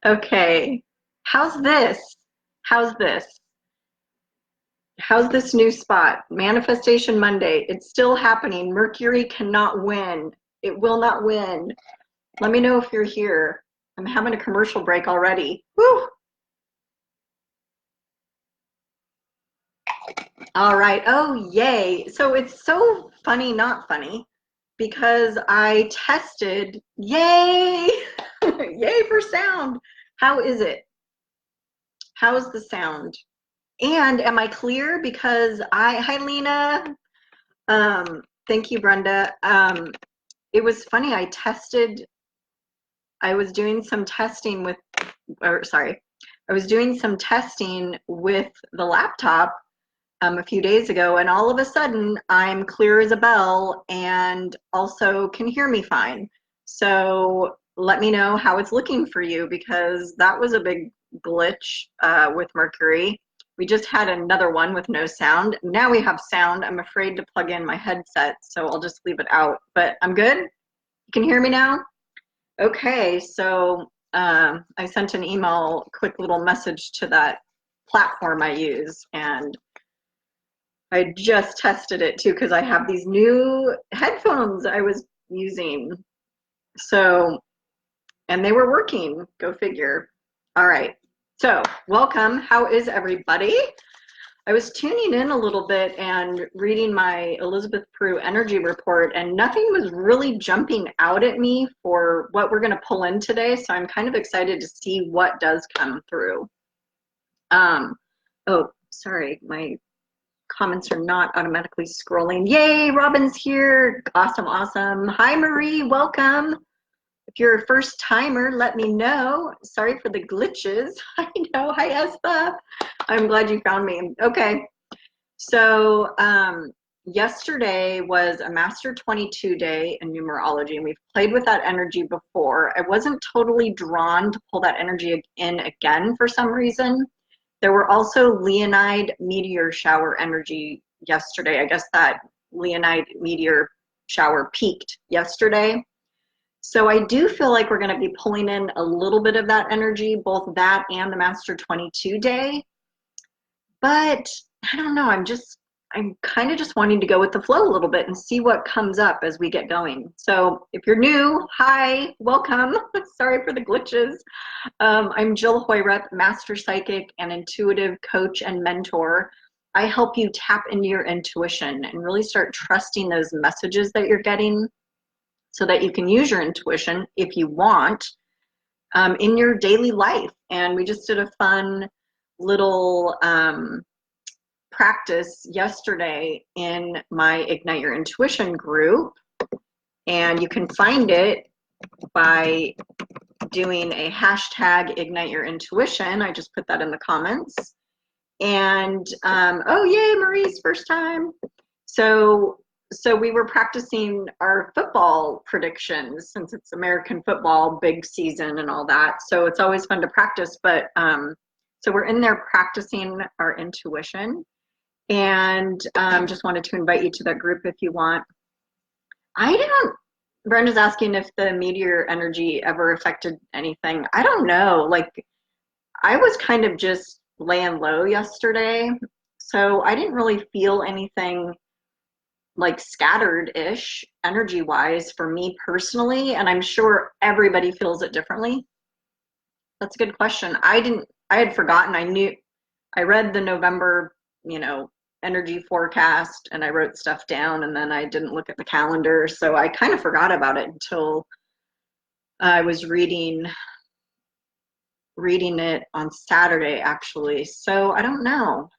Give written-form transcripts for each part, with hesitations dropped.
Okay. How's this? How's this? How's this new spot? Manifestation Monday. It's still happening. Mercury cannot win. It will not win. Let me know if you're here. I'm having a commercial break already. Woo! All right. Oh, yay. So it's so funny, not funny, because I tested. Yay! Yay for sound. How is it? How's the sound? And am I clear? Because hi Lena. Thank you, Brenda. It was funny. I was doing some testing with, or sorry, I was doing some testing with the laptop a few days ago, and all of a sudden I'm clear as a bell and also can hear me fine. So let me know how it's looking for you, because that was a big glitch with Mercury. We just had another one with no sound. Now we have sound. I'm afraid to plug in my headset, so I'll just leave it out. But I'm good. You can hear me now? Okay, so I sent an email, quick little message to that platform I use, and I just tested it too because I have these new headphones I was using. So, and they were working, go figure. All right, so welcome. How is everybody? I was tuning in a little bit and reading my Elizabeth Prue energy report, and nothing was really jumping out at me for what we're going to pull in today. So I'm kind of excited to see what does come through. Oh, sorry, my comments are not automatically scrolling. Yay, Robin's here. Awesome, awesome. Hi, Marie, welcome. If you're a first timer, let me know. Sorry for the glitches. I know. Hi, Espa. I'm glad you found me. Okay. So yesterday was a Master 22 day in numerology, and we've played with that energy before. I wasn't totally drawn to pull that energy in again for some reason. There were also Leonide meteor shower energy yesterday. I guess that Leonide meteor shower peaked yesterday. So I do feel like we're going to be pulling in a little bit of that energy, both that and the Master 22 day. But I don't know, I'm kind of just wanting to go with the flow a little bit and see what comes up as we get going. So if you're new, hi, welcome. Sorry for the glitches. I'm Jill Hoyrup, Master Psychic and Intuitive Coach and Mentor. I help you tap into your intuition and really start trusting those messages that you're getting so that you can use your intuition if you want in your daily life. And we just did a fun little practice yesterday in my Ignite Your Intuition group. And you can find it by doing a hashtag Ignite Your Intuition. I just put that in the comments. And oh, yay, Marie's first time. So we were practicing our football predictions since it's American football, big season and all that. So it's always fun to practice. But so we're in there practicing our intuition, and just wanted to invite you to that group if you want. Brenda's asking if the meteor energy ever affected anything. I don't know. Like, I was kind of just laying low yesterday, so I didn't really feel anything like scattered-ish energy-wise for me personally, and I'm sure everybody feels it differently. That's a good question. I had forgotten. I read the November, energy forecast, and I wrote stuff down, and then I didn't look at the calendar, so I kind of forgot about it until I was reading it on Saturday, actually. So I don't know.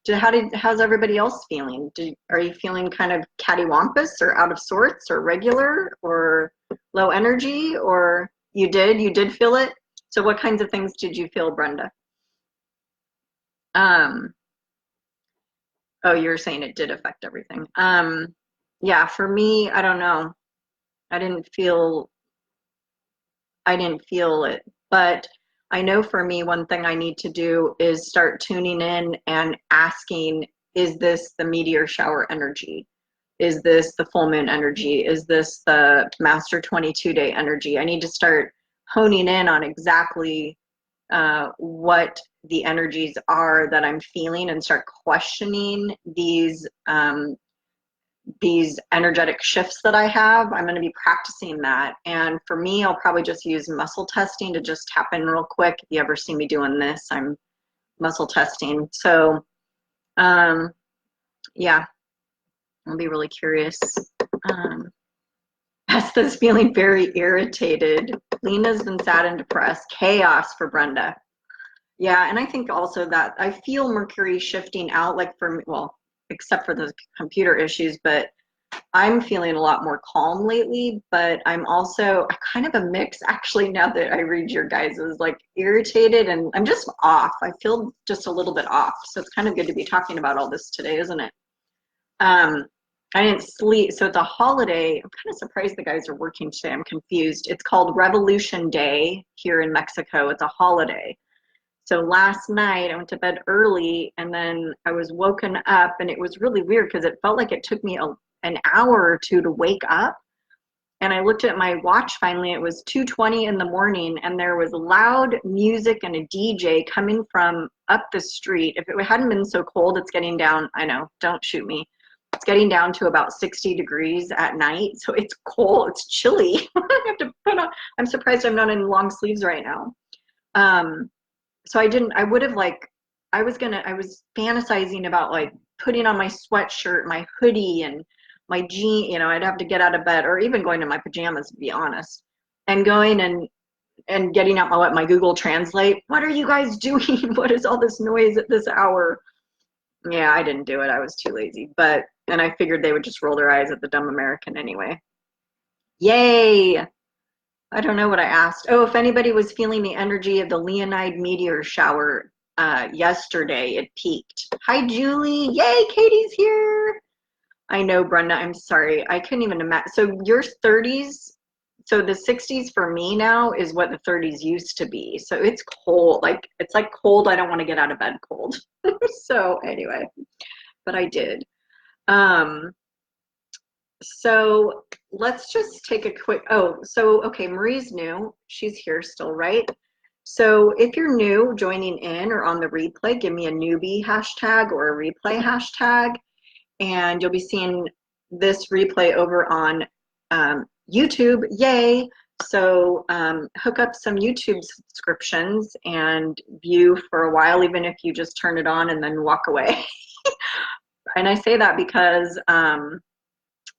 How's everybody else feeling? Are you feeling kind of cattywampus or out of sorts or regular or low energy, or you did feel it? So what kinds of things did you feel, Brenda? Oh, you're saying it did affect everything. Yeah, for me, I don't know. I didn't feel it, but I know for me, one thing I need to do is start tuning in and asking, is this the meteor shower energy? Is this the full moon energy? Is this the Master 22 day energy? I need to start honing in on exactly what the energies are that I'm feeling and start questioning these energetic shifts that I have. I'm going to be practicing that. And for me, I'll probably just use muscle testing to just tap in real quick. If you ever see me doing this, I'm muscle testing. So, yeah, I'll be really curious. Estha's feeling very irritated. Lena's been sad and depressed. Chaos for Brenda. Yeah, and I think also that I feel Mercury shifting out, like for me, well, except for the computer issues, but I'm feeling a lot more calm lately, but I'm also kind of a mix actually now that I read your guys' like irritated and I'm just off. I feel just a little bit off. So it's kind of good to be talking about all this today, isn't it? I didn't sleep. So it's a holiday. I'm kind of surprised the guys are working today. I'm confused. It's called Revolution Day here in Mexico. It's a holiday. So last night I went to bed early and then I was woken up and it was really weird because it felt like it took me an hour or two to wake up. And I looked at my watch finally, it was 2:20 in the morning and there was loud music and a DJ coming from up the street. If it hadn't been so cold, it's getting down, I know, don't shoot me. It's getting down to about 60 degrees at night. So it's cold, it's chilly. I have to put on, I'm surprised I'm not in long sleeves right now. So I would have like, I was fantasizing about like putting on my sweatshirt, my hoodie and my jean, you know, I'd have to get out of bed or even going to my pajamas to be honest and going and getting out my Google Translate. What are you guys doing? What is all this noise at this hour? Yeah, I didn't do it. I was too lazy, and I figured they would just roll their eyes at the dumb American anyway. Yay. I don't know what I asked. Oh, if anybody was feeling the energy of the Leonide meteor shower yesterday, it peaked. Hi, Julie. Yay, Katie's here. I know, Brenda, I'm sorry. I couldn't even imagine. So your 30s, so the 60s for me now is what the 30s used to be. So it's cold. Like, it's like cold. I don't want to get out of bed cold. So anyway, but I did. So let's just take a quick, okay, Marie's new. She's here still, right? So if you're new, joining in or on the replay, give me a newbie hashtag or a replay hashtag. And you'll be seeing this replay over on YouTube. Yay! So hook up some YouTube subscriptions and view for a while, even if you just turn it on and then walk away. And I say that because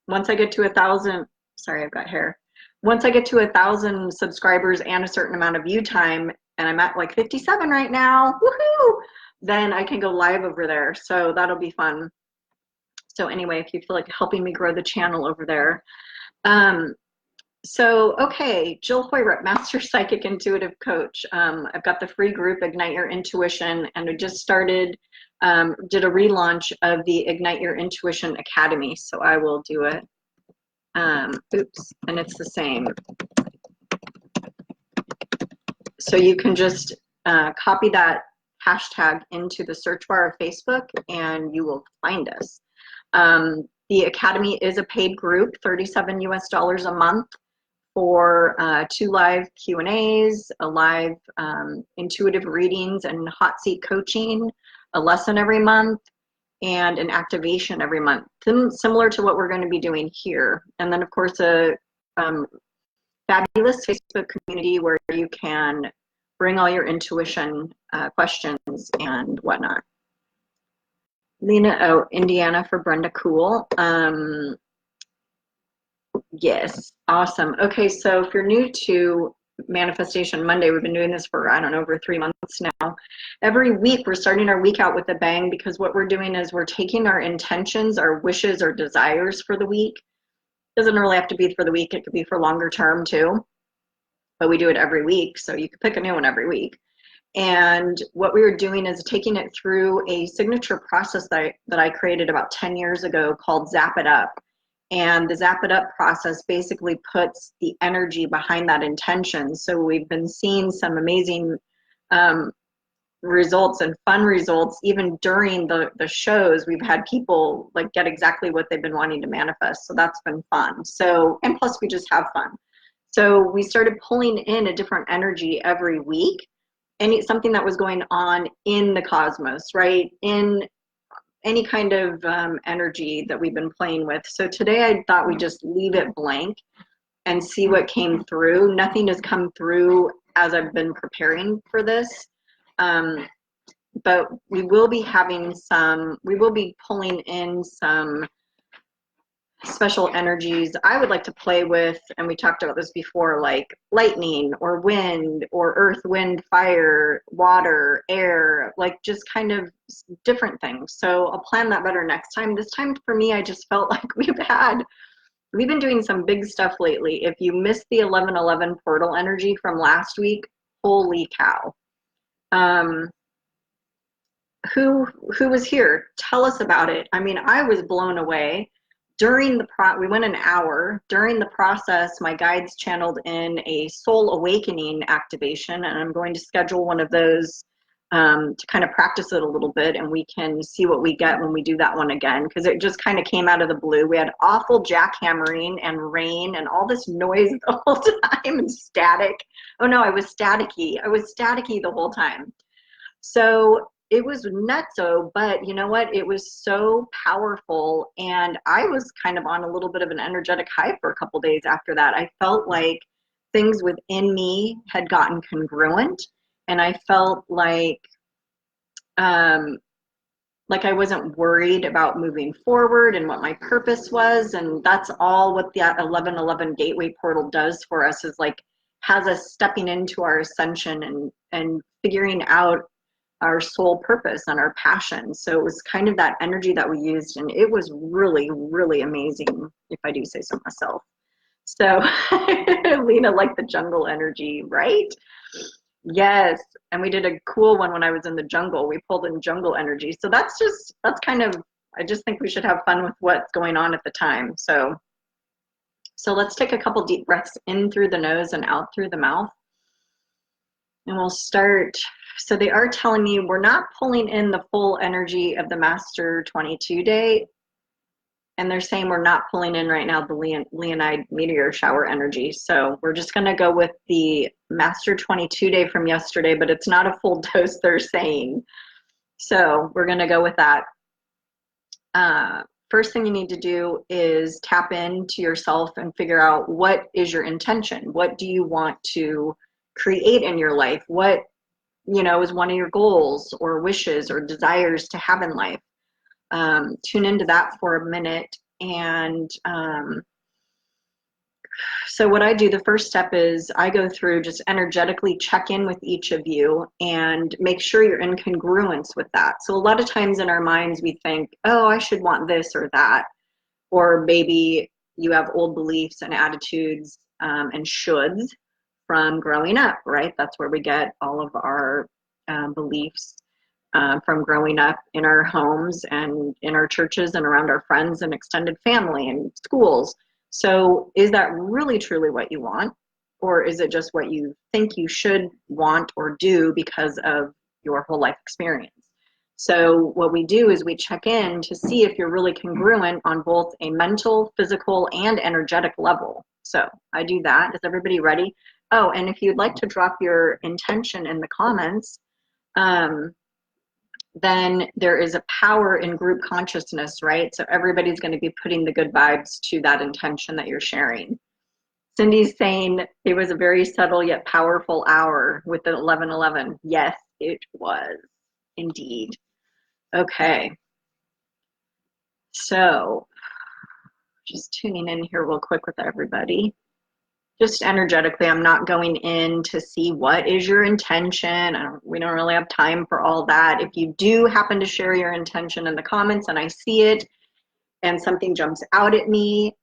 once I get to 1,000, sorry, I've got hair. Once I get to 1,000 subscribers and a certain amount of view time, and I'm at like 57 right now, woohoo! Then I can go live over there. So that'll be fun. So anyway, if you feel like helping me grow the channel over there. So, okay, Jill Hoyrup, Master Psychic Intuitive Coach. I've got the free group, Ignite Your Intuition, and we just started, did a relaunch of the Ignite Your Intuition Academy. So I will do it. Oops, and it's the same. So you can just copy that hashtag into the search bar of Facebook and you will find us. The Academy is a paid group, $37 US a month for 2 live Q&As, a live intuitive readings and hot seat coaching, a lesson every month, and an activation every month, similar to what we're going to be doing here. And then, of course, a fabulous Facebook community where you can bring all your intuition questions and whatnot. Lena, oh, Indiana for Brenda, cool. Yes, awesome. Okay, so if you're new to Manifestation Monday, we've been doing this for, I don't know, over 3 months now. Every week, we're starting our week out with a bang because what we're doing is we're taking our intentions, our wishes, our desires for the week. It doesn't really have to be for the week, it could be for longer term too. But we do it every week, so you can pick a new one every week. And what we were doing is taking it through a signature process that I created about 10 years ago called Zap It Up. And the Zap It Up process basically puts the energy behind that intention. So we've been seeing some amazing results and fun results. Even during the shows, we've had people like get exactly what they've been wanting to manifest. So that's been fun. So, and plus we just have fun. So we started pulling in a different energy every week. something that was going on in the cosmos, right? In any kind of energy that we've been playing with. So today I thought we'd just leave it blank and see what came through. Nothing has come through as I've been preparing for this. But we will be pulling in some special energies I would like to play with, and we talked about this before, like lightning or wind or earth, wind, fire, water, air, like just kind of different things. So I'll plan that better next time. This time for me, I just felt like we've been doing some big stuff lately. If you missed the 11/11 portal energy from last week, holy cow. Who was here? Tell us about it. I mean, I was blown away. We went an hour. During the process, my guides channeled in a soul awakening activation, and I'm going to schedule one of those to kind of practice it a little bit, and we can see what we get when we do that one again, because it just kind of came out of the blue. We had awful jackhammering and rain and all this noise the whole time and static. Oh no, I was staticky. The whole time. So it was nutso, but you know what? It was so powerful, and I was kind of on a little bit of an energetic high for a couple days after that. I felt like things within me had gotten congruent, and I felt like I wasn't worried about moving forward and what my purpose was. And that's all what that 11/11 gateway portal does for us, is like has us stepping into our ascension and figuring out our soul purpose and our passion. So it was kind of that energy that we used, and it was really, really amazing, if I do say so myself. So Lena liked the jungle energy, right? Yes. And we did a cool one when I was in the jungle. We pulled in jungle energy. So that's kind of, I just think we should have fun with what's going on at the time. So let's take a couple deep breaths in through the nose and out through the mouth. And we'll start. So they are telling me we're not pulling in the full energy of the Master 22 day. And they're saying we're not pulling in right now the Leonide meteor shower energy. So we're just going to go with the Master 22 day from yesterday, but it's not a full dose, they're saying. So we're going to go with that. First thing you need to do is tap into yourself and figure out, what is your intention? What do you want to create in your life? What, is one of your goals or wishes or desires to have in life? Tune into that for a minute. And so what I do, the first step is I go through, just energetically check in with each of you and make sure you're in congruence with that. So a lot of times in our minds, we think, oh, I should want this or that. Or maybe you have old beliefs and attitudes and shoulds from growing up, right? That's where we get all of our beliefs from growing up in our homes and in our churches and around our friends and extended family and schools. So is that really truly what you want? Or is it just what you think you should want or do because of your whole life experience? So what we do is we check in to see if you're really congruent on both a mental, physical, and energetic level. So I do that. Is everybody ready? Oh, and if you'd like to drop your intention in the comments, then there is a power in group consciousness, right? So everybody's going to be putting the good vibes to that intention that you're sharing. Cindy's saying it was a very subtle yet powerful hour with the 11/11. Yes, it was indeed. Okay. So just tuning in here real quick with everybody. Just energetically, I'm not going in to see what is your intention. We don't really have time for all that. If you do happen to share your intention in the comments and I see it and something jumps out at me,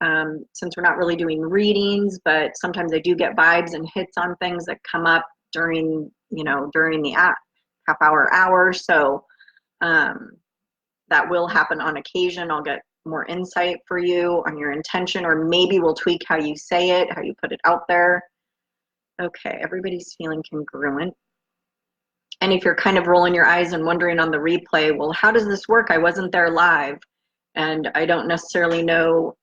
since we're not really doing readings, but sometimes I do get vibes and hits on things that come up during the half hour. So that will happen on occasion. I'll get more insight for you on your intention, or maybe we'll tweak how you say it, how you put it out there. Okay, everybody's feeling congruent. And if you're kind of rolling your eyes and wondering on the replay, well, how does this work? I wasn't there live, and I don't necessarily know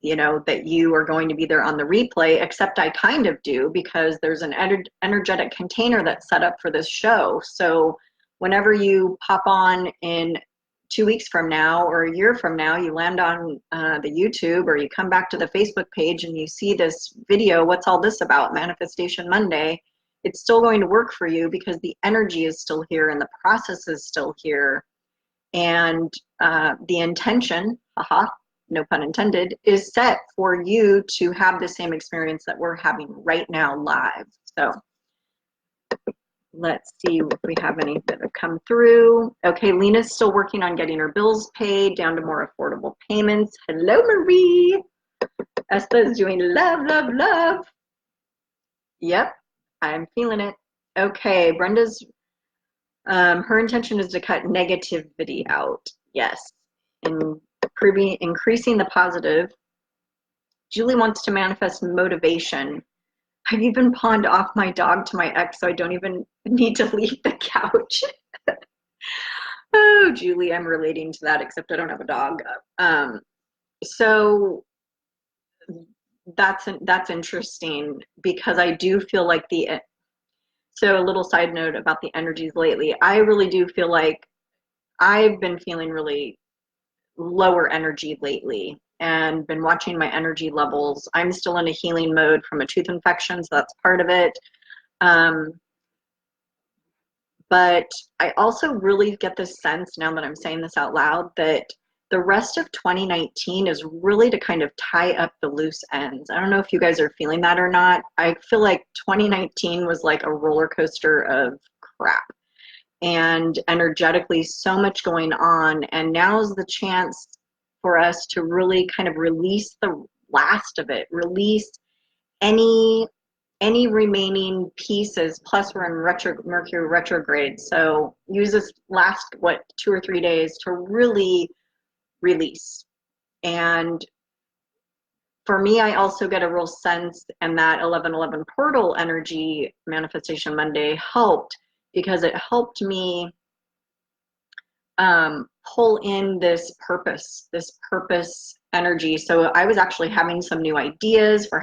you know, that you are going to be there on the replay, except I kind of do, because there's an energetic container that's set up for this show. So whenever you pop on in 2 weeks from now or a year from now, you land on the YouTube, or you come back to the Facebook page and you see this video, what's all this about, Manifestation Monday, it's still going to work for you because the energy is still here and the process is still here. And the intention, haha, no pun intended, is set for you to have the same experience that we're having right now live. So let's see if we have any that have come through. Okay, Lena's still working on getting her bills paid down to more affordable payments. Hello, Marie. Estha's doing love, love, love. Yep, I'm feeling it. Okay, Brenda's, her intention is to cut negativity out. Yes, increasing the positive. Julie wants to manifest motivation. I've even pawned off my dog to my ex, so I don't even need to leave the couch. Oh, Julie, I'm relating to that, except I don't have a dog. So that's interesting, because I do feel like so a little side note about the energies lately. I really do feel like I've been feeling really lower energy lately and been watching my energy levels. I'm still in a healing mode from a tooth infection, so that's part of it. But I also really get this sense, now that I'm saying this out loud, that the rest of 2019 is really to kind of tie up the loose ends. I don't know if you guys are feeling that or not. I feel like 2019 was like a roller coaster of crap, and energetically so much going on, and now's the chance for us to really kind of release the last of it, release any remaining pieces. Plus we're in Mercury retrograde, so use this last 2 or 3 days to really release. And for me, I also get a real sense, and that 1111 portal energy, Manifestation Monday, helped, because it helped me pull in this purpose energy. So I was actually having some new ideas for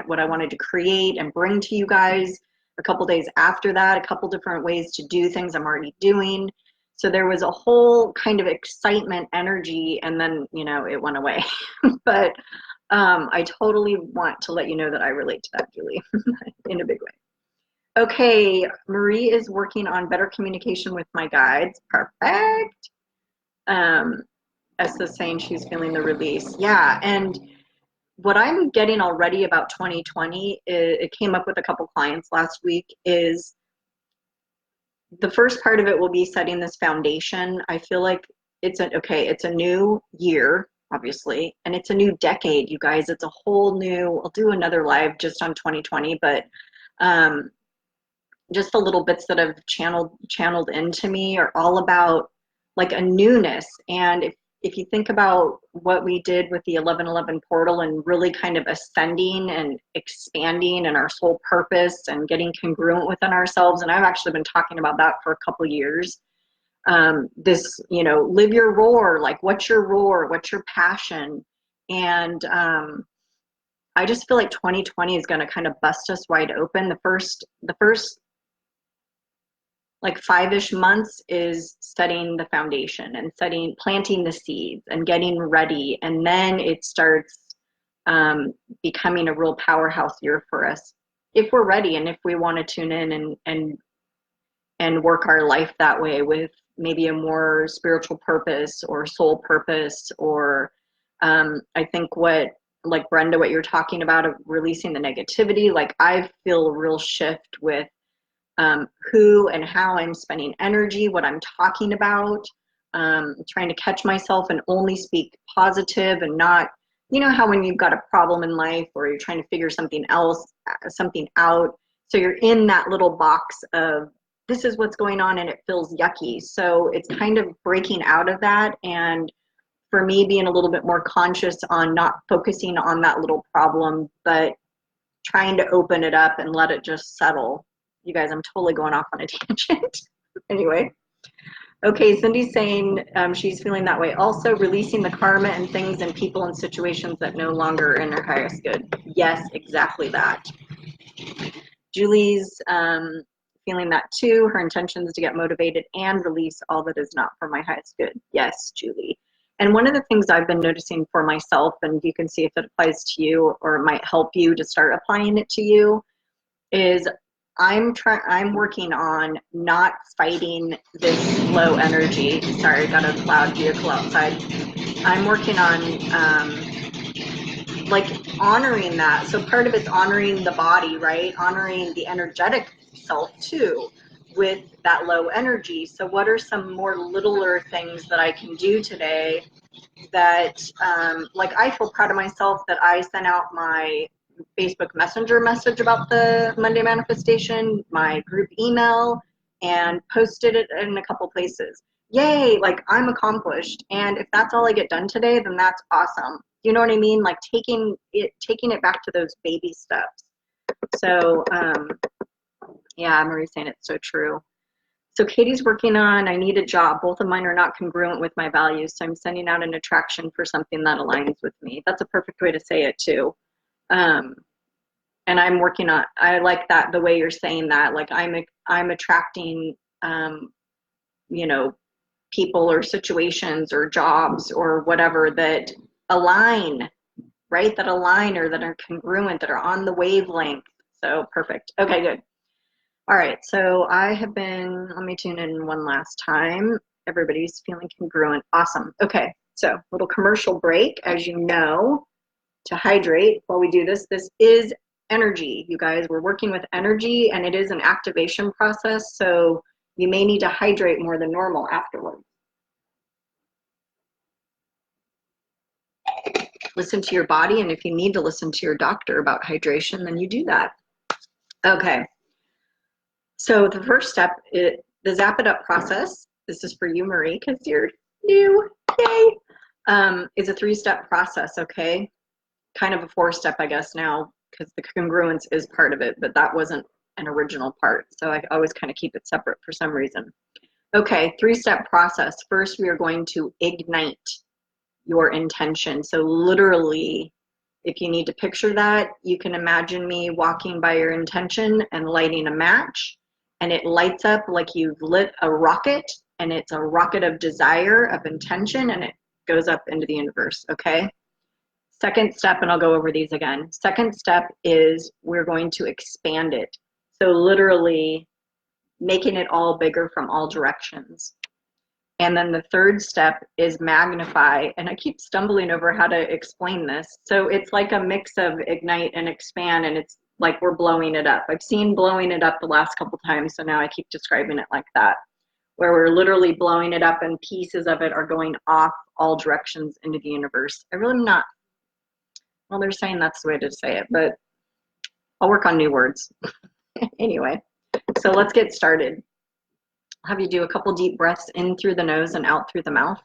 what I wanted to create and bring to you guys a couple days after that, a couple different ways to do things I'm already doing. So there was a whole kind of excitement energy, and then, you know, it went away. But I totally want to let you know that I relate to that, Julie, in a big way. Okay, Marie is working on better communication with my guides. Perfect. Estha's saying she's feeling the release. Yeah, and what I'm getting already about 2020, it came up with a couple clients last week, is the first part of it will be setting this foundation. I feel like it's a new year, obviously, and it's a new decade, you guys. It's a whole new, I'll do another live just on 2020, but just the little bits that have channeled into me are all about like a newness. And if you think about what we did with the 1111 portal and really kind of ascending and expanding in our soul purpose and getting congruent within ourselves, and I've actually been talking about that for a couple years, this, you know, live your roar, like what's your roar, what's your passion. And I just feel like 2020 is going to kind of bust us wide open. The first like 5-ish months is setting the foundation and planting the seeds and getting ready. And then it starts becoming a real powerhouse year for us, if we're ready and if we want to tune in and work our life that way, with maybe a more spiritual purpose or soul purpose. Or I think like Brenda, what you're talking about of releasing the negativity, like I feel a real shift with who and how I'm spending energy, what I'm talking about, trying to catch myself and only speak positive and not, you know, how when you've got a problem in life or you're trying to figure something out, so you're in that little box of this is what's going on and it feels yucky. So it's kind of breaking out of that, and for me being a little bit more conscious on not focusing on that little problem, but trying to open it up and let it just settle. You guys, I'm totally going off on a tangent. Anyway, Okay, Cindy's saying she's feeling that way. Also, releasing the karma and things and people and situations that no longer are in her highest good. Yes, exactly that. Julie's feeling that too. Her intention is to get motivated and release all that is not for my highest good. Yes, Julie. And one of the things I've been noticing for myself, and you can see if it applies to you or it might help you to start applying it to you, is I'm working on not fighting this low energy. Sorry, I got a loud vehicle outside. I'm working on like honoring that. So part of it's honoring the body, right? Honoring the energetic self too with that low energy. So what are some more littler things that I can do today that like I feel proud of myself that I sent out my Facebook Messenger message about the Monday manifestation, my group email, and posted it in a couple places. Yay, like I'm accomplished. And if that's all I get done today, then that's awesome. You know what I mean? Like taking it back to those baby steps. So yeah, Marie's saying it's so true. So Katie's working on, I need a job. Both of mine are not congruent with my values. So I'm sending out an attraction for something that aligns with me. That's a perfect way to say it too. And I'm working on, I like that, the way you're saying that, like I'm attracting, you know, people or situations or jobs or whatever that align, right? That align or that are congruent, that are on the wavelength. So perfect. Okay, good. All right, so I have been, let me tune in one last time. Everybody's feeling congruent. Awesome. Okay, so little commercial break, as you know, to hydrate while we do this. This is energy, you guys. We're working with energy and it is an activation process, so you may need to hydrate more than normal afterwards. Listen to your body, and if you need to listen to your doctor about hydration, then you do that. Okay. So the first step, the Zap It Up process, this is for you, Marie, because you're new, yay, is a 3-step process, okay? Kind of a 4-step, I guess, now, because the congruence is part of it, but that wasn't an original part. So I always kind of keep it separate for some reason. Okay, 3-step process. First, we are going to ignite your intention. So literally, if you need to picture that, you can imagine me walking by your intention and lighting a match, and it lights up like you've lit a rocket, and it's a rocket of desire, of intention, and it goes up into the universe, okay? Second step, and I'll go over these again. Second step is we're going to expand it. So literally making it all bigger from all directions. And then the third step is magnify, and I keep stumbling over how to explain this. So it's like a mix of ignite and expand, and it's like we're blowing it up. I've seen blowing it up the last couple times, so now I keep describing it like that, where we're literally blowing it up and pieces of it are going off all directions into the universe. I really am not, well, they're saying that's the way to say it, but I'll work on new words. Anyway, so let's get started. I'll have you do a couple deep breaths in through the nose and out through the mouth.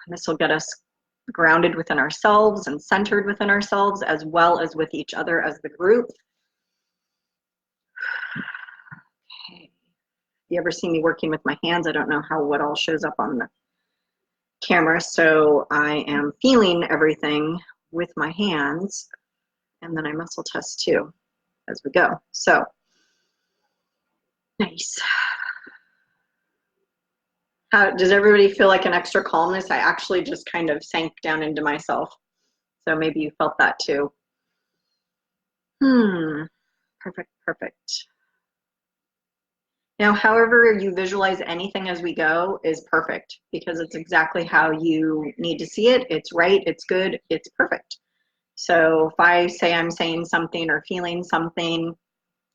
This will get us grounded within ourselves and centered within ourselves, as well as with each other as the group. Okay. If you ever see me working with my hands, I don't know what all shows up on the camera, so I am feeling everything with my hands, and then I muscle test too as we go. So nice. How does everybody feel? Like an extra calmness? I actually just kind of sank down into myself, so maybe you felt that too. Perfect. Now, however you visualize anything as we go is perfect, because it's exactly how you need to see it. It's right, it's good, it's perfect. So if I say I'm saying something or feeling something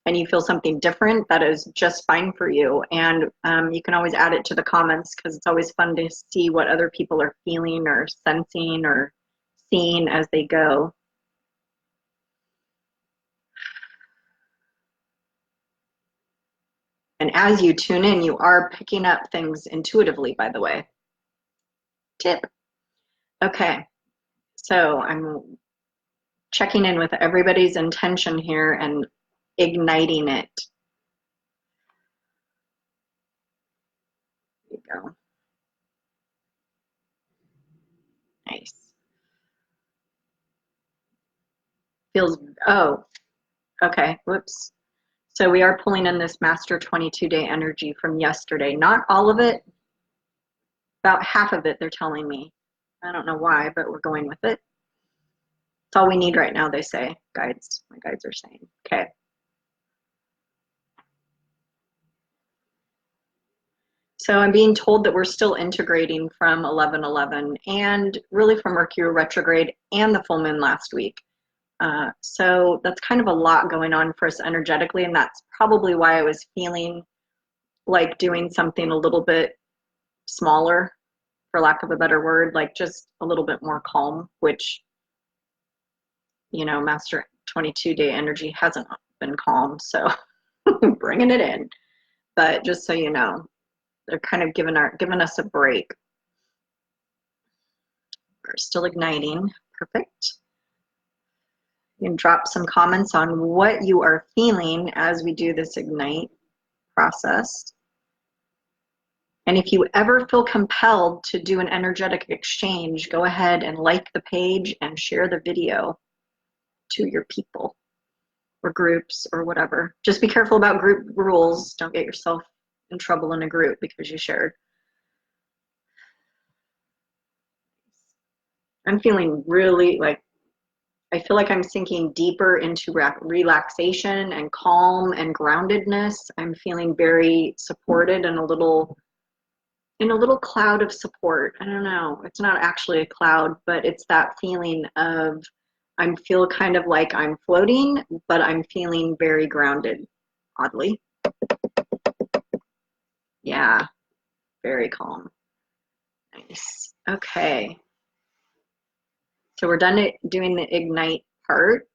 and you feel something different, that is just fine for you. And you can always add it to the comments, because it's always fun to see what other people are feeling or sensing or seeing as they go. And as you tune in, you are picking up things intuitively, by the way. Tip. Okay, so I'm checking in with everybody's intention here and igniting it. Feels, oh, okay, whoops. So we are pulling in this Master 22-day energy from yesterday. Not all of it, about half of it, they're telling me. I don't know why, but we're going with it. It's all we need right now, they say. Guides, my guides are saying. Okay. So I'm being told that we're still integrating from 11/11 and really from Mercury retrograde and the full moon last week. So that's kind of a lot going on for us energetically, and that's probably why I was feeling like doing something a little bit smaller, for lack of a better word, like just a little bit more calm, which, you know, Master 22-day energy hasn't been calm, so bringing it in. But just so you know, they're kind of giving us a break. We're still igniting. Perfect. You can drop some comments on what you are feeling as we do this ignite process. And if you ever feel compelled to do an energetic exchange, go ahead and like the page and share the video to your people or groups or whatever. Just be careful about group rules. Don't get yourself in trouble in a group because you shared. I'm feeling really like, I feel like I'm sinking deeper into relaxation and calm and groundedness. I'm feeling very supported and in a little cloud of support. I don't know. It's not actually a cloud, but it's that feeling of I feel kind of like I'm floating, but I'm feeling very grounded, oddly. Yeah, very calm. Nice. Okay. So we're done doing the ignite part.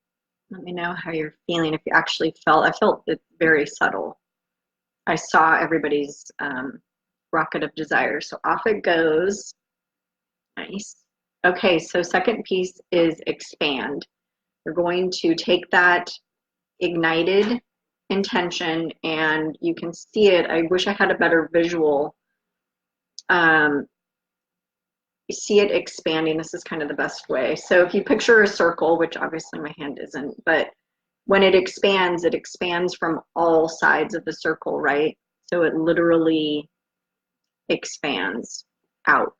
Let me know how you're feeling. If you actually I felt it very subtle. I saw everybody's rocket of desire. So off it goes. Nice. Okay, so second piece is expand. We're going to take that ignited intention and you can see it. I wish I had a better visual. You see it expanding. This is kind of the best way. So if you picture a circle, which obviously my hand isn't, but when it expands from all sides of the circle, right? So it literally expands out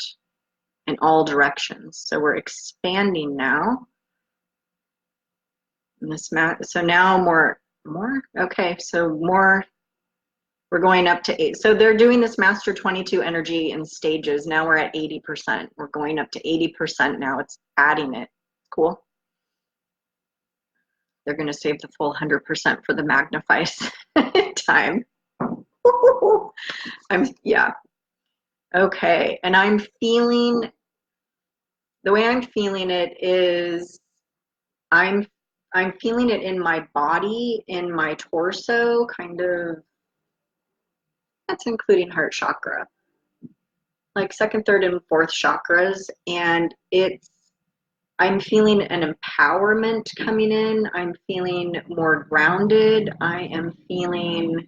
in all directions. So we're expanding now. And this so now more, okay, so more, we're going up to 8. So they're doing this Master 22 energy in stages. Now we're at 80%. We're going up to 80% now. It's adding it. Cool. They're going to save the full 100% for the magnify time. Yeah. Okay. And I'm feeling, the way I'm feeling it is I'm feeling it in my body, in my torso, kind of, that's including heart chakra, like second, third, and fourth chakras. And I'm feeling an empowerment coming in. I'm feeling more grounded. I am feeling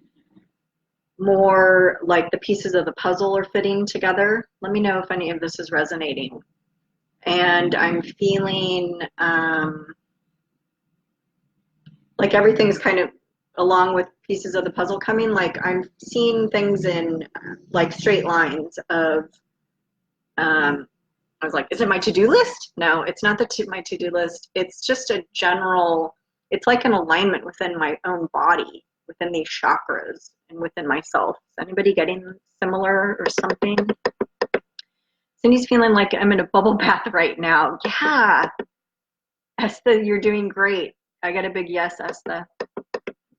more like the pieces of the puzzle are fitting together. Let me know if any of this is resonating. And I'm feeling like everything's kind of along with pieces of the puzzle coming, like I'm seeing things in like straight lines of I was like, is it my to-do list? No, it's not my to-do list. It's just a general, it's like an alignment within my own body, within these chakras and within myself. Is anybody getting similar or something? Cindy's feeling like I'm in a bubble bath right now. Yeah. Esther, you're doing great. I got a big yes, Esther.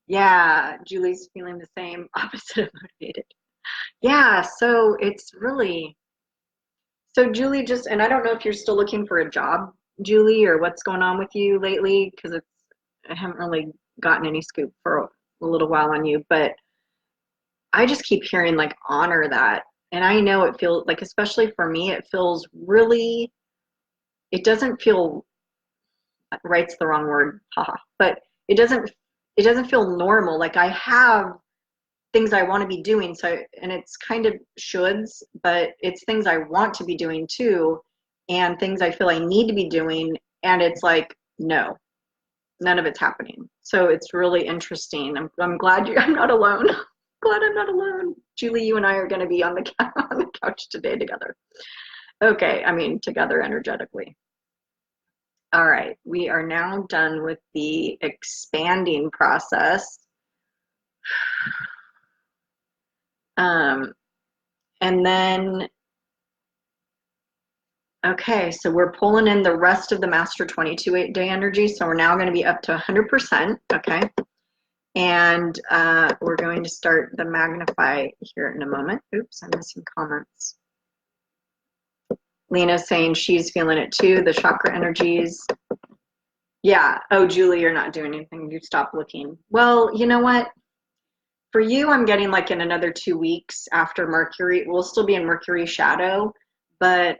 Yeah, Julie's feeling the same, opposite of motivated. Yeah, so it's really, so Julie just, and I don't know if you're still looking for a job, Julie, or what's going on with you lately, because I haven't really gotten any scoop for a little while on you, but I just keep hearing like honor that. And I know it feels like, especially for me, it feels really, it doesn't feel, right's the wrong word, haha, but it doesn't feel normal. Like I have things I want to be doing, so, and it's kind of shoulds, but it's things I want to be doing too, and things I feel I need to be doing, and it's like, no, none of it's happening. So it's really interesting. I'm glad I'm not alone. Glad I'm not alone. Julie, you and I are going to be on the couch today together. Okay, I mean together energetically. All right, we are now done with the expanding process. And then, okay, so we're pulling in the rest of the Master 22 day energy. So we're now going to be up to 100%, okay? And we're going to start the magnify here in a moment. Oops, I'm missing comments. Lena's saying she's feeling it too, the chakra energies. Yeah, oh, Julie, you're not doing anything. You stop looking. Well, you know what? For you, I'm getting like in another 2 weeks after Mercury. We'll still be in Mercury shadow, but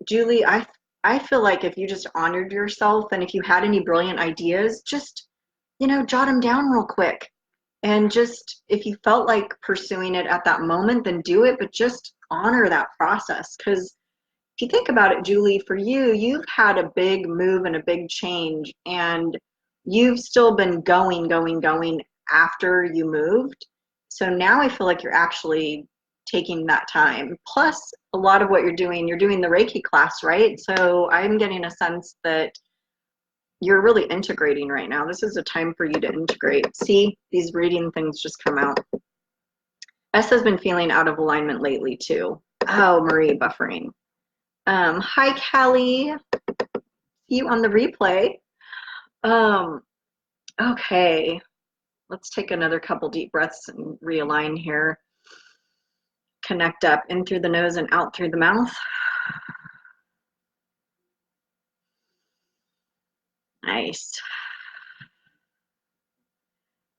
Julie, I feel like if you just honored yourself and if you had any brilliant ideas, just, you know, jot them down real quick. And just, if you felt like pursuing it at that moment, then do it, but just honor that process. Because if you think about it, Julie, for you, you've had a big move and a big change, and you've still been going after you moved. So now I feel like you're actually taking that time. Plus, a lot of what you're doing the Reiki class, right? So I'm getting a sense that you're really integrating right now. This is a time for you to integrate. See, these reading things just come out. S has been feeling out of alignment lately too. Oh, Marie, buffering. Hi, Callie. See you on the replay. Okay, let's take another couple deep breaths and realign here. Connect up in through the nose and out through the mouth. Nice.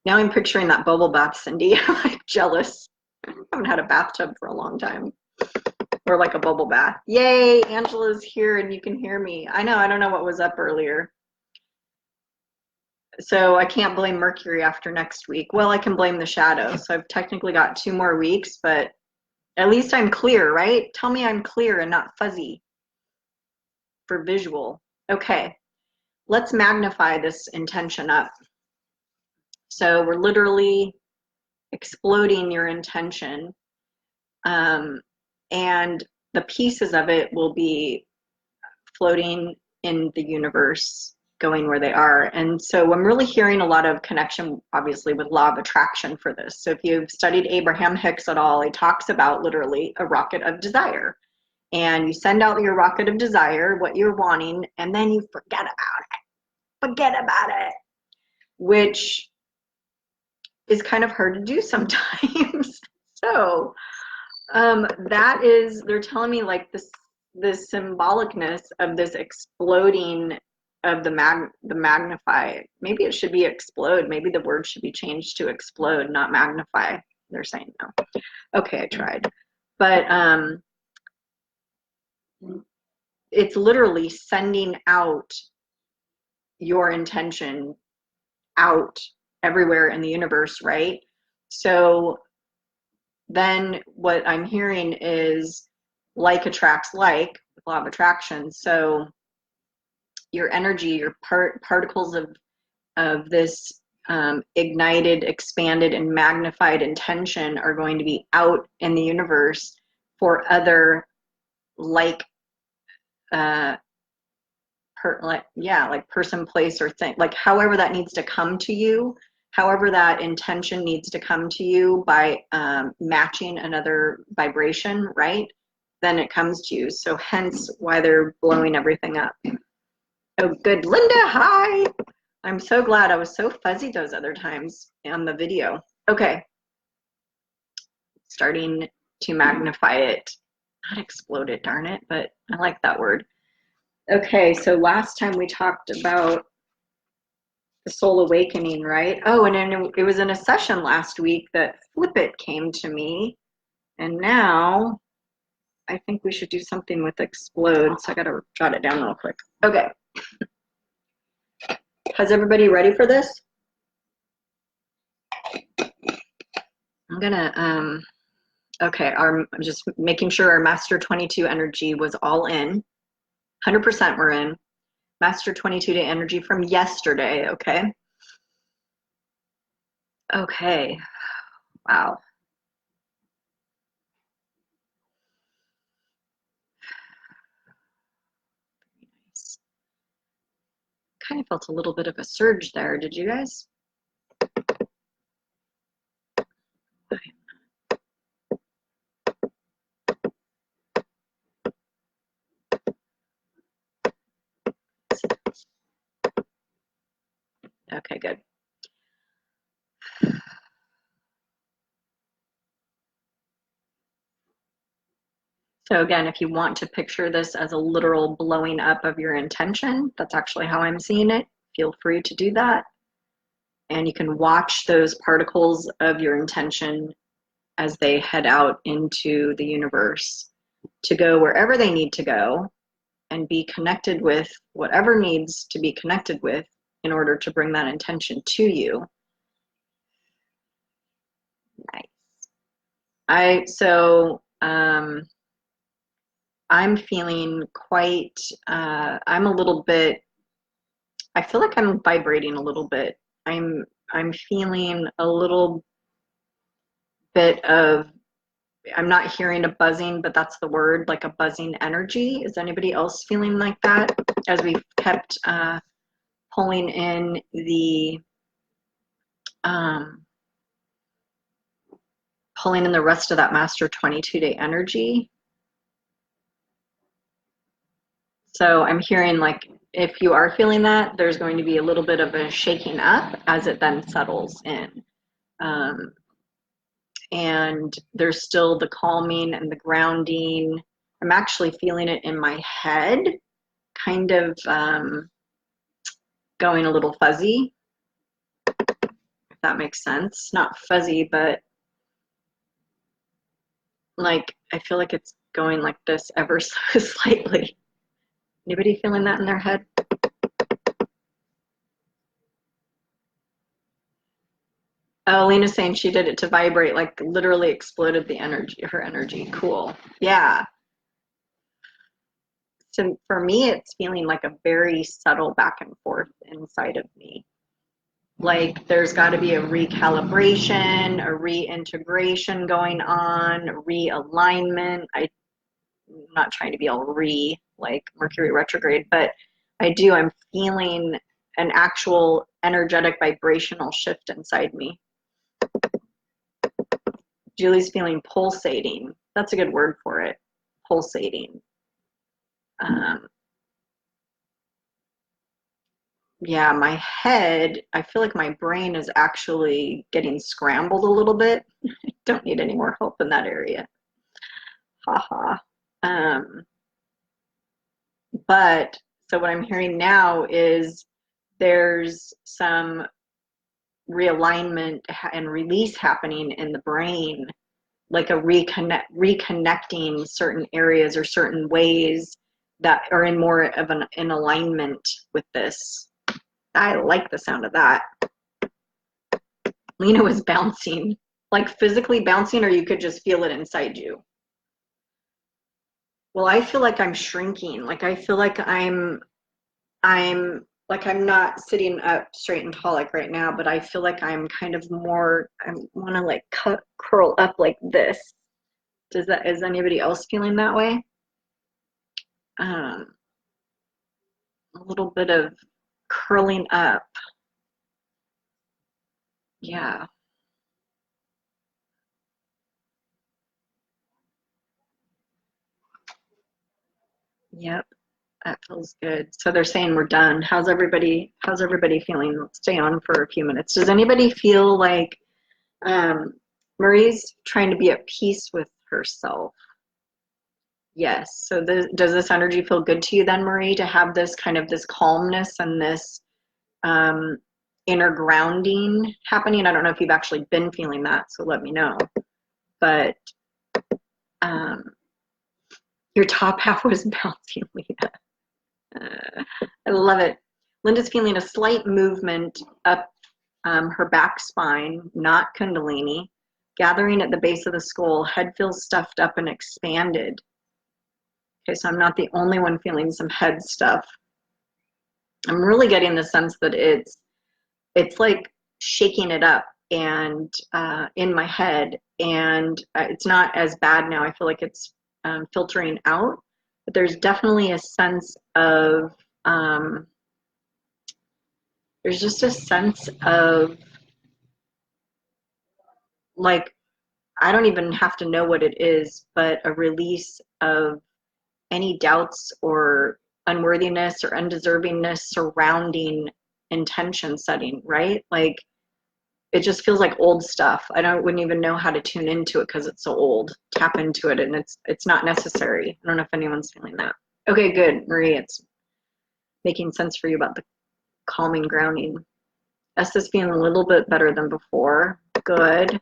Now I'm picturing that bubble bath, Cindy. I'm like jealous. I haven't had a bathtub for a long time. Or like a bubble bath. Yay, Angela's here and you can hear me. I know, I don't know what was up earlier. So I can't blame Mercury after next week. Well, I can blame the shadow. So I've technically got 2 more weeks, but at least I'm clear, right? Tell me I'm clear and not fuzzy for visual. Okay, let's magnify this intention up. So we're literally exploding your intention. And the pieces of it will be floating in the universe, going where they are. And so I'm really hearing a lot of connection, obviously, with law of attraction for this. So if you've studied Abraham Hicks at all, he talks about literally a rocket of desire. And you send out your rocket of desire, what you're wanting, and then you forget about it. Forget about it. Which is kind of hard to do sometimes. So that is, they're telling me like this symbolicness of this exploding of the magnify. Maybe it should be explode. Maybe the word should be changed to explode, not magnify. They're saying no. Okay, I tried. But it's literally sending out your intention out everywhere in the universe, right? So then what I'm hearing is like attracts like, law of attraction. So your energy, your particles of this ignited, expanded, and magnified intention are going to be out in the universe for other like person, place, or thing, like however that needs to come to you, however that intention needs to come to you by matching another vibration, right? Then it comes to you. So hence why they're blowing everything up. Oh, good. Linda, hi. I'm so glad. I was so fuzzy those other times on the video. Okay. Starting to magnify it. Not explode it, darn it, but I like that word. Okay, so last time we talked about the soul awakening, right? Oh, and then it was in a session last week that Flip It came to me. And now I think we should do something with explode. So I got to jot it down real quick. Okay. Is everybody ready for this? I'm gonna, okay, I'm just making sure our Master 22 energy was all in. 100% we're in. Master 22-day energy from yesterday, okay? Okay, wow. Very nice. Kind of felt a little bit of a surge there, did you guys? Okay, good. So again, if you want to picture this as a literal blowing up of your intention, that's actually how I'm seeing it. Feel free to do that. And you can watch those particles of your intention as they head out into the universe to go wherever they need to go and be connected with whatever needs to be connected with in order to bring that intention to you. Nice. I'm feeling quite, I'm a little bit, I feel like I'm vibrating a little bit. I'm feeling a little bit of, I'm not hearing a buzzing, but that's the word, like a buzzing energy. Is anybody else feeling like that? As we've kept pulling in um, the rest of that Master 22-day energy. So I'm hearing like, if you are feeling that, there's going to be a little bit of a shaking up as it then settles in. And there's still the calming and the grounding. I'm actually feeling it in my head, kind of going a little fuzzy, if that makes sense. Not fuzzy, but like I feel like it's going like this ever so slightly. Anybody feeling that in their head? Oh, Lena's saying she did it to vibrate, like literally exploded the energy, her energy. Cool. Yeah. So for me, it's feeling like a very subtle back and forth inside of me. Like there's got to be a recalibration, a reintegration going on, a realignment. I'm not trying to be all like Mercury retrograde, but I'm feeling an actual energetic vibrational shift inside me. Julie's feeling pulsating. That's a good word for it. Pulsating. Yeah, my head, I feel like my brain is actually getting scrambled a little bit. I don't need any more help in that area. Haha. But so what I'm hearing now is there's some realignment and release happening in the brain, like a reconnecting certain areas or certain ways that are in more of in alignment with this. I like the sound of that. Lena was bouncing, like physically bouncing, or you could just feel it inside you. Well, I feel like I'm shrinking. Like I feel like I'm like I'm not sitting up straight and tall like right now, but I feel like I'm kind of more, I want to like curl up like this. Is anybody else feeling that way? A little bit of curling up. Yeah. Yep. That feels good. So they're saying we're done. How's everybody feeling? Let's stay on for a few minutes. Does anybody feel like Marie's trying to be at peace with herself? Yes. So does this energy feel good to you then, Marie, to have this kind of this calmness and this um, inner grounding happening? I don't know if you've actually been feeling that, so let me know. But your top half was bouncing, Lena. I love it. Linda's feeling a slight movement up her back spine, not Kundalini, gathering at the base of the skull. Head feels stuffed up and expanded. Okay, so I'm not the only one feeling some head stuff. I'm really getting the sense that it's like shaking it up and in my head, and it's not as bad now. I feel like it's filtering out, but there's definitely a sense of there's just a sense of like, I don't even have to know what it is, but a release of any doubts or unworthiness or undeservingness surrounding intention setting, right? Like, it just feels like old stuff. Wouldn't even know how to tune into it because it's so old. Tap into it and it's not necessary. I don't know if anyone's feeling that. Okay, good, Marie. It's making sense for you about the calming grounding. Esther's feeling a little bit better than before. Good.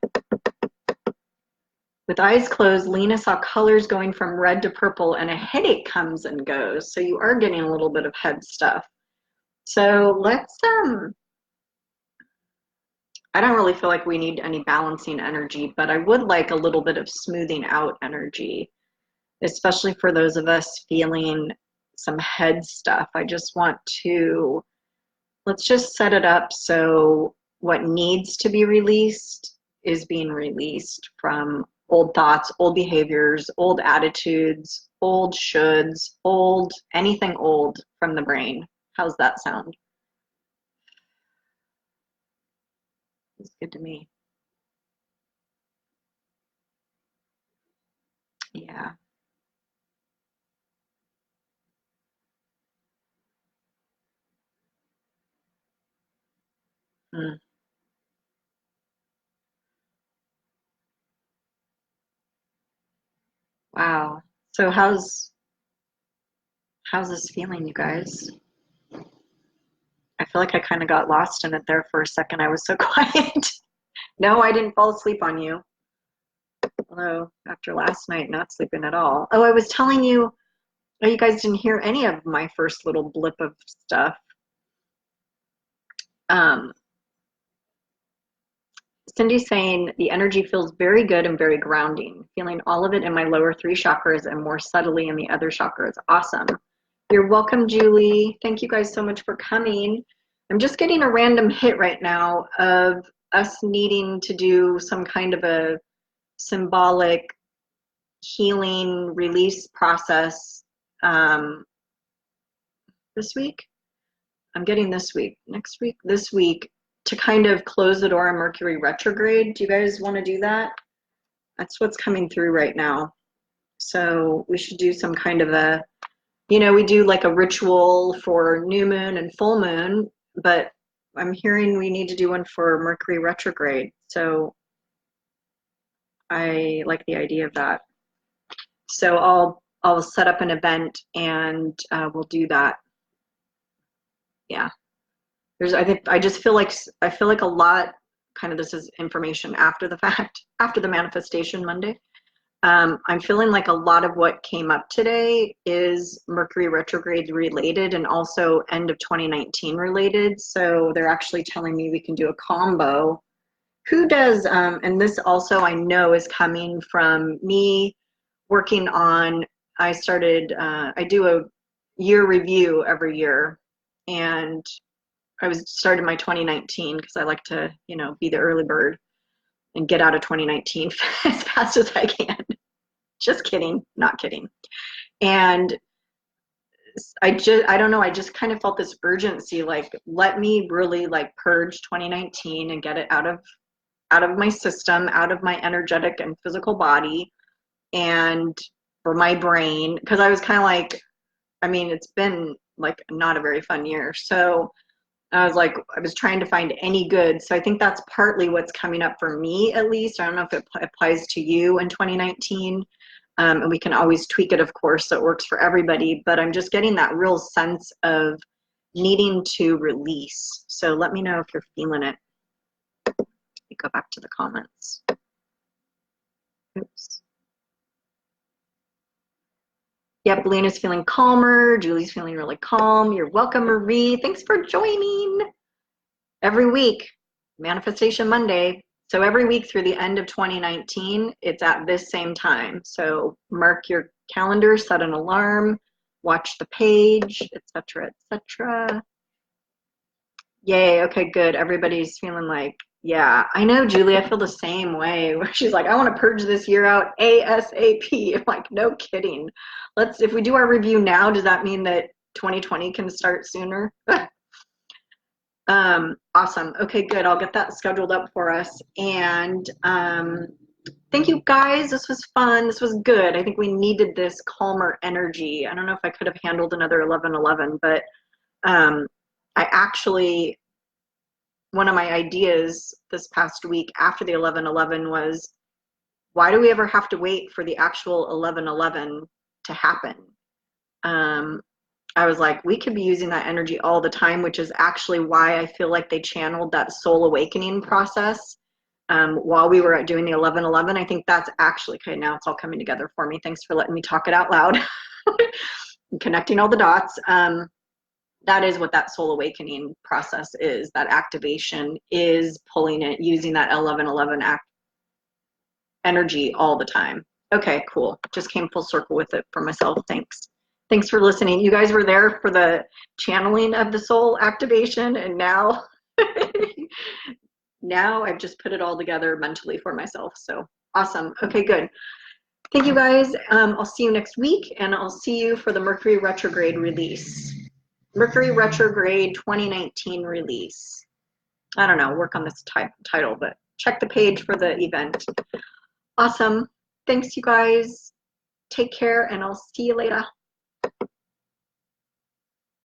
With eyes closed, Lena saw colors going from red to purple and a headache comes and goes. So you are getting a little bit of head stuff. So let's, I don't really feel like we need any balancing energy, but I would like a little bit of smoothing out energy, especially for those of us feeling some head stuff. I just want to, let's just set it up so what needs to be released is being released from old thoughts, old behaviors, old attitudes, old shoulds, old, anything old from the brain. How's that sound? It's good to me. Yeah. Mm. Wow. So how's this feeling, you guys? I feel like I kind of got lost in it there for a second. I was so quiet. No, I didn't fall asleep on you. Although after last night, not sleeping at all. Oh, I was telling you, oh, you guys didn't hear any of my first little blip of stuff. Um, Cindy's saying the energy feels very good and very grounding, feeling all of it in my lower three chakras and more subtly in the other chakras. Awesome. You're welcome, Julie. Thank you guys so much for coming. I'm just getting a random hit right now of us needing to do some kind of a symbolic healing release process this week. I'm getting this week, next week, this week, to kind of close the door on Mercury retrograde. Do you guys want to do that? That's what's coming through right now. So we should do some kind of a, we do like a ritual for new moon and full moon, but I'm hearing we need to do one for Mercury retrograde. So I like the idea of that. So I'll set up an event and we'll do that. Yeah. I just feel like a lot, kind of, this is information after the fact, after the manifestation Monday. I'm feeling like a lot of what came up today is Mercury retrograde related and also end of 2019 related. So they're actually telling me we can do a combo. Who does, and this also I know is coming from me working on, I do a year review every year, and I started my 2019 because I like to, be the early bird and get out of 2019 as fast as I can. Just kidding, not kidding. And I don't know, I just kind of felt this urgency, like, let me really like purge 2019 and get it out of my system, out of my energetic and physical body, and for my brain, because I was kind of like, it's been like not a very fun year. So I was trying to find any good. So I think that's partly what's coming up for me, at least. I don't know if it applies to you in 2019. And we can always tweak it, of course, so it works for everybody. But I'm just getting that real sense of needing to release. So let me know if you're feeling it. Let me go back to the comments. Oops. Yep, Lena's feeling calmer. Julie's feeling really calm. You're welcome, Marie. Thanks for joining. Every week, Manifestation Monday. So every week through the end of 2019, it's at this same time. So mark your calendar, set an alarm, watch the page, etc., etc. Yay. Okay, good. Everybody's feeling like, yeah, I know, Julie. I feel the same way. Where she's like, I want to purge this year out ASAP. I'm like, no kidding. If we do our review now, does that mean that 2020 can start sooner? Awesome. Okay, good. I'll get that scheduled up for us. And thank you guys. This was fun. This was good. I think we needed this calmer energy. I don't know if I could have handled another 11/11, but I actually, one of my ideas this past week after the 11/11 was, why do we ever have to wait for the actual 11/11 to happen? I was like, we could be using that energy all the time, which is actually why I feel like they channeled that soul awakening process while we were doing the 11/11. I think that's actually, okay, now it's all coming together for me. Thanks for letting me talk it out loud. Connecting all the dots. That is what that soul awakening process is. That activation is pulling it, using that 11/11 energy all the time. Okay, cool. Just came full circle with it for myself. Thanks. Thanks for listening. You guys were there for the channeling of the soul activation, and now now I've just put it all together mentally for myself. So awesome. Okay, good. Thank you guys. I'll see you next week, and I'll see you for the Mercury retrograde release. Mercury retrograde 2019 release. I don't know, work on this title, but check the page for the event. Awesome. Thanks, you guys. Take care, and I'll see you later.